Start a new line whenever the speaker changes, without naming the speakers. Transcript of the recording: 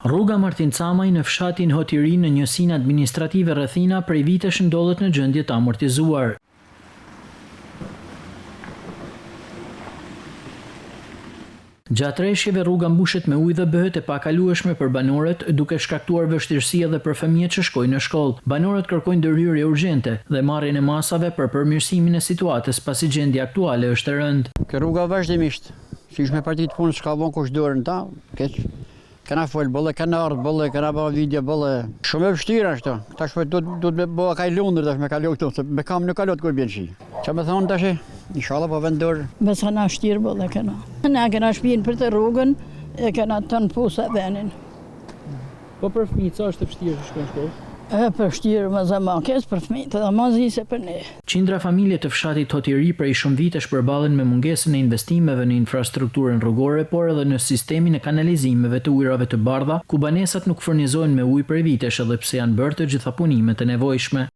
Rruga Martin Camaj në fshatin Hotiri në njësinë administrative Rrethina prej vitesh ndodhet në gjendje të amortizuar. Gjatë rreshjeve rruga mbushet me ujë dhe bëhet e pakalueshme për banorët, duke shkaktuar vështirësi edhe për fëmijët që shkojnë në shkollë. Banorët kërkojnë ndërhyrje urgjente dhe marrjen e masave për përmirësimin e situatës pasi gjendja aktuale është e rëndë.
Kjo rruga vazhdimisht, siç me partitë punë s'ka von kush dorën ta, keq. Kana fol bolle, kana ardh bolle, kana bë video bolle. Shumë e vështirë ashtu. Tash do të bëj kaj lundër tash me kaloj këtu, se me kam nuk kalot kur bën shi. Çfarë më thon tash? Inshallah po vend dorë.
Besa na shtir bolle kana. Na kena shpinë për të rrugën, e kena tën pusa venin.
Po për fëmijët sa është e vështirë të shkojnë në shkollë?
Për vështirë më zamakes për fëmijët, edhe më zise për ne.
Qindra familje të fshatit Hotiri prej shumë vitesh përballen me mungesën e investimeve në infrastrukturën rrugore, por edhe në sistemin e kanalizimeve të ujrave të bardha, ku banesat nuk furnizohen me ujë prej vitesh edhe pse janë bërë të gjitha punimet e nevojshme.